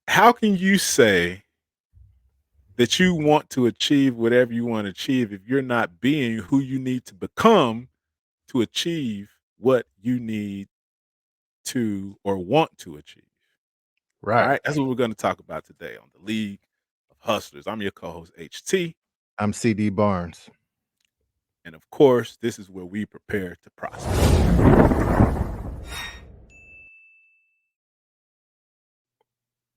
How can you say that you want to achieve whatever you want to achieve if you're not being who you need to become to achieve what you need to or want to achieve? All Right. right. That's what we're going to talk about today on the League of Hustlers. I'm your co host, HT. I'm CD Barnes. And of course, this is where we prepare to prosper.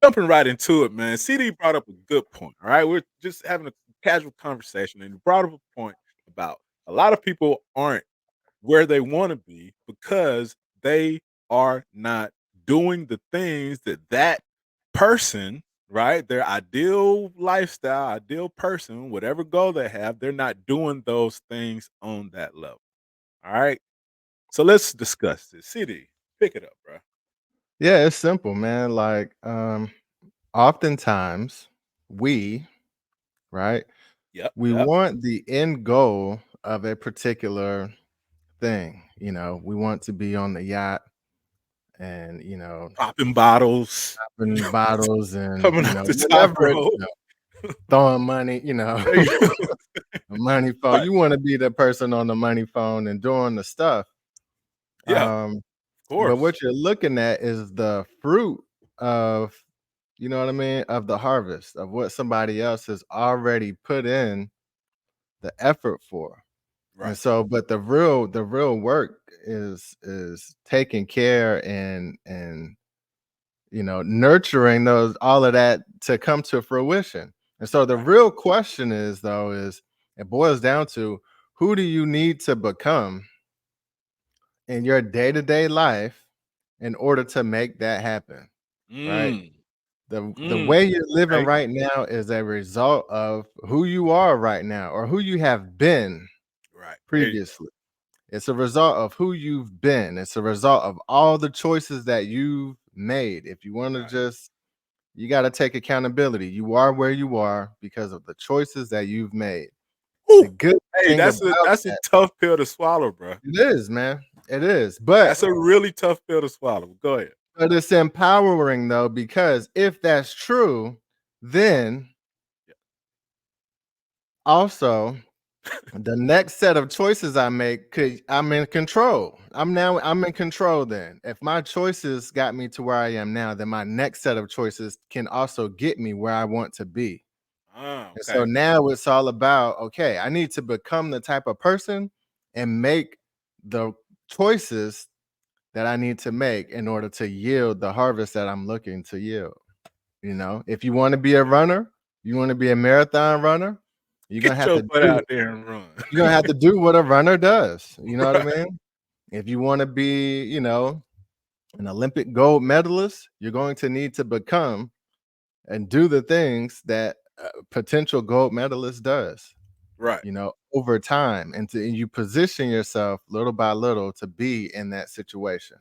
Jumping right into it, man. CD brought up a good point. All right. We're just having a casual conversation, and he brought up a point about a lot of people aren't where they want to be because they are not doing the things that person, right? Their ideal lifestyle, ideal person, whatever goal they have, they're not doing those things on that level. All right. So let's discuss this. CD, pick it up, bro. Yeah, it's simple, man. Oftentimes we, right, Yep. we Yep. want the end goal of a particular thing. We want to be on the yacht and, Popping bottles, popping bottles and, coming off the top whatever rope. throwing money, There you go. money phone. Right. You want to be the person on the money phone and doing the stuff. Yeah. Of Um, but course. what you're looking at is the fruit of, you know what I mean, of the harvest of what somebody else has already put in the effort for. And Right. so, but the real work is taking care and nurturing those all of that to come to fruition. And so the Right. real question is though is it boils down to who do you need to become in your day-to-day life in order to make that happen, right? Mm. The Mm. way you're living Okay. right now is a result of who you are right now or who you have been Right. There you go. previously. It's a result of who you've been. It's a result of all the choices that you've made. If you want to Right. just you got to take accountability. You are where you are because of the choices that you've made. The Woo! good Hey, thing that's about a that, tough pill to swallow, bro. it is, man. It is. But That's a really tough pill to swallow. Go ahead. but it's empowering though because if that's true, then Yeah. also the next set of choices I make could I'm in control. I'm in control then. If my choices got me to where I am now, then my next set of choices can also get me where I want to be. And so Okay. now it's all about, okay, I need to become the type of person and make the choices that I need to make in order to yield the harvest that I'm looking to yield. If you want to be a runner, you want to be a marathon runner, you're gonna Get have your to butt do out there and run. you're gonna have to do what a runner does. You know what I Right. mean? If you want to be, an Olympic gold medalist, you're going to need to become and do the things that a potential gold medalist does, Right. over time, and you position yourself little by little to be in that situation.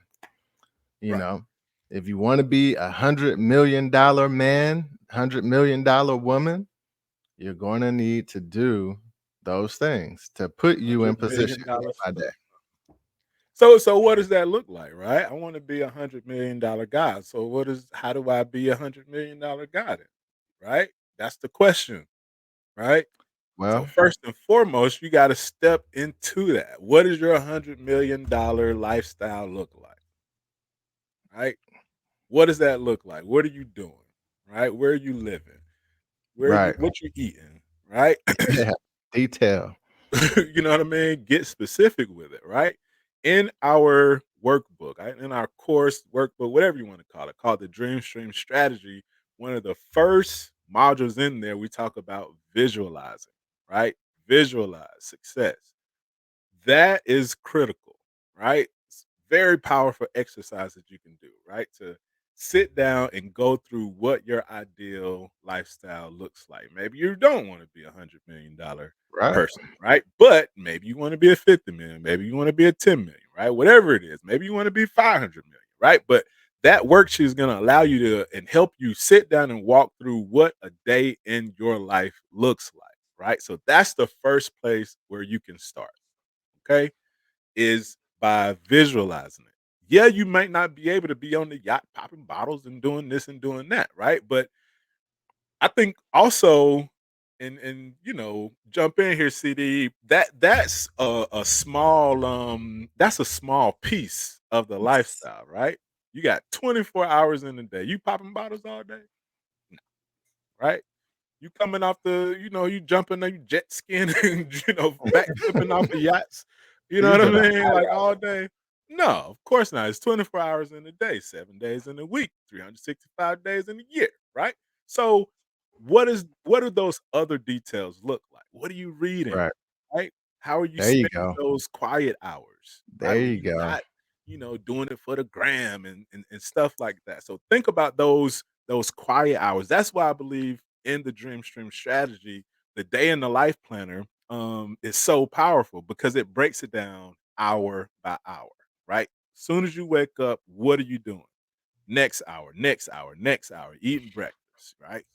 You Right. know, if you want to be $100 million man, $100 million woman, you're going to need to do those things to put you in $100 position million day by day. stuff. So what does that look like, right? I want to be $100 million guy. So how do I be $100 million guy then? Right? That's the question, right? So Well, first and foremost, you got to step into that. What does your $100 million lifestyle look like? Right? What does that look like? What are you doing? Right? Where are you living? right. What you eating? Right? Yeah. Detail. You know what I mean? Get specific with it, right? In our workbook, in our course workbook, whatever you want to call it, called the Dream Stream Strategy. One of the first modules in there, we talk about visualizing, right? Visualize success. That is critical, right? It's very powerful exercise that you can do, right? To sit down and go through what your ideal lifestyle looks like. Maybe you don't want to be $100 million Right. person, right? But maybe you want to be a 50 million, maybe you want to be a 10 million, right? Whatever it is, maybe you want to be 500 million, right? But that worksheet is going to allow you to and help you sit down and walk through what a day in your life looks like, right? So that's the first place where you can start, okay, is by visualizing it. Yeah, you might not be able to be on the yacht popping bottles and doing this and doing that, right? But I think also, and jump in here, CD. That's a small that's a small piece of the lifestyle, right? You got 24 hours in a day. You popping bottles all day, right? You coming off you jumping, you jet skiing, and back flipping off the yachts. You know what These I are the mean? Like all day. No, of course not. It's 24 hours in a day, 7 days in a week, 365 days in a year, right? So what do those other details look like? What are you reading? right. Right? How are you There you spending go. those quiet hours? Right? There When you you're go. not, doing it for the gram and stuff like that. So think about those quiet hours. That's why I believe in the dream stream strategy, the day in the life planner is so powerful because it breaks it down hour by hour, right? Soon as you wake up, what are you doing? Next hour, next hour, next hour, eating breakfast, right?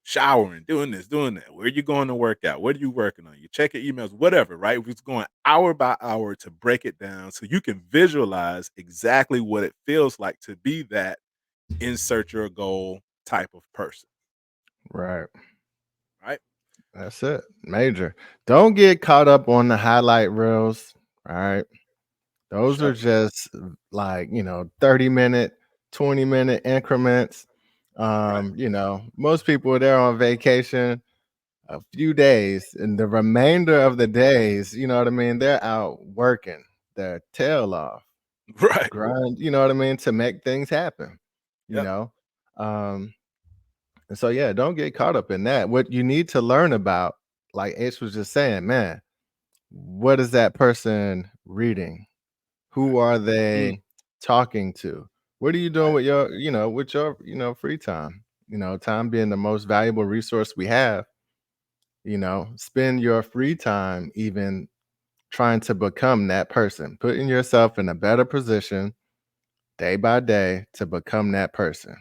Showering, doing this, doing that. Where you going to work out? What are you working on? You check your emails, whatever, right? It's going hour by hour to break it down so you can visualize exactly what it feels like to be that insert your goal type of person, Right. right? That's it. Major. Don't get caught up on the highlight reels. All right. For Those are sure. just like, 30-minute, 20-minute increments. Right. Most people are there on vacation a few days, and the remainder of the days, you know what I mean? They're out working their tail off, Right. grind, you know what I mean, to make things happen, you Yep. know? Um, and so yeah, don't get caught up in that. What you need to learn about, like H was just saying, man, what is that person reading? Right. Who are Mm, they talking to? What are you doing right. with your free time? Time being the most valuable resource we have, spend your free time even trying to become that person, putting yourself in a better position day by day to become that person.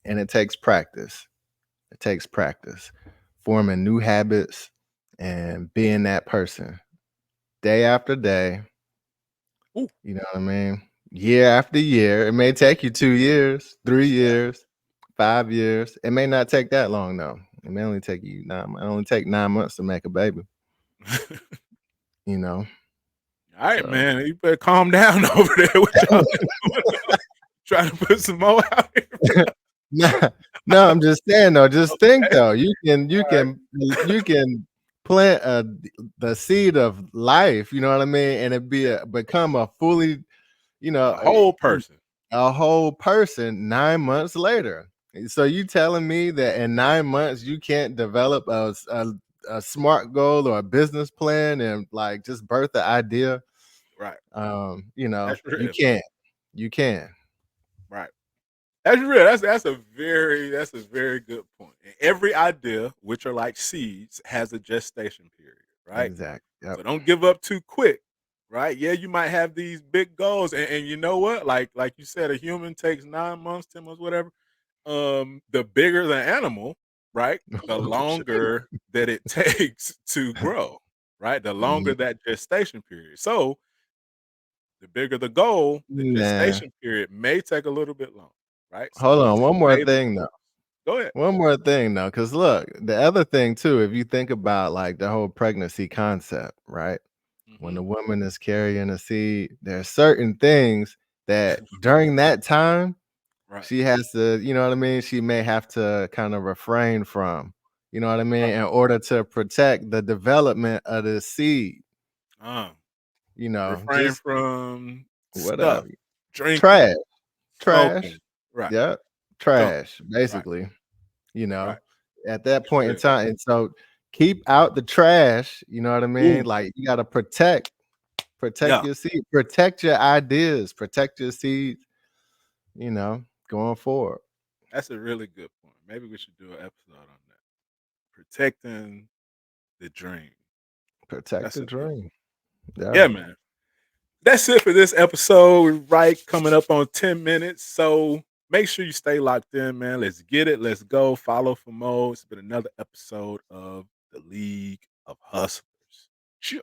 And it takes practice. It takes practice, forming new habits and being that person day after day. Ooh, You know what I mean? Year after year. It may take you 2 years, three yeah. years, 5 years. It may not take that long though. It may only take you only take 9 months to make a baby, you know. All right, So man. You better calm down over there with y'all doing. Trying to put some more out here. no, no, I'm just saying though, just think Okay. though. You can plant the seed of life, you know what I mean? And it become a fully, you know, A whole person. a whole person 9 months later. So you telling me that in 9 months you can't develop a smart goal or a business plan and like just birth the idea? Right. You That's real. can, you can. Right. That's real. That's a very good point. And every idea, which are like seeds, has a gestation period, right? Exactly. Yep. So don't give up too quick, right? Yeah, you might have these big goals, and you know what? Like you said, a human takes 9 months, 10 months, whatever. The bigger the animal, right? The longer that it takes to grow, right? The longer Mhm. that gestation period. So the bigger the goal, the Nah. gestation period may take a little bit longer, right? So Hold on. just One more weigh the thing pros. though. Go ahead. One more thing though, because look, the other thing too, if you think about like the whole pregnancy concept, right? When Mhm. the woman is carrying a seed, there are certain things that during that time Right, she has to, you know what I mean? She may have to kind of refrain from, you know what I mean, right. in order to protect the development of the seed, Uh, refrain just from stuff, whatever. drinking, Trash, trash. smoking. Right, Yep. junk. Trash, Right, basically, you know, right. at that That's point in real. time. And so keep out the trash, you know what I mean? Ooh, Like you gotta protect yeah. your seed, protect your ideas, protect your seeds, you know, going forward. That's a really good point. Maybe we should do an episode on that. Protecting the dream. Protect That's the a good dream. one. Yeah. Yeah, man. That's it for this episode. We're right coming up on 10 minutes. So make sure you stay locked in, man. Let's get it. Let's go. Follow for more. It's been another episode of the League of Hustlers. Cheers.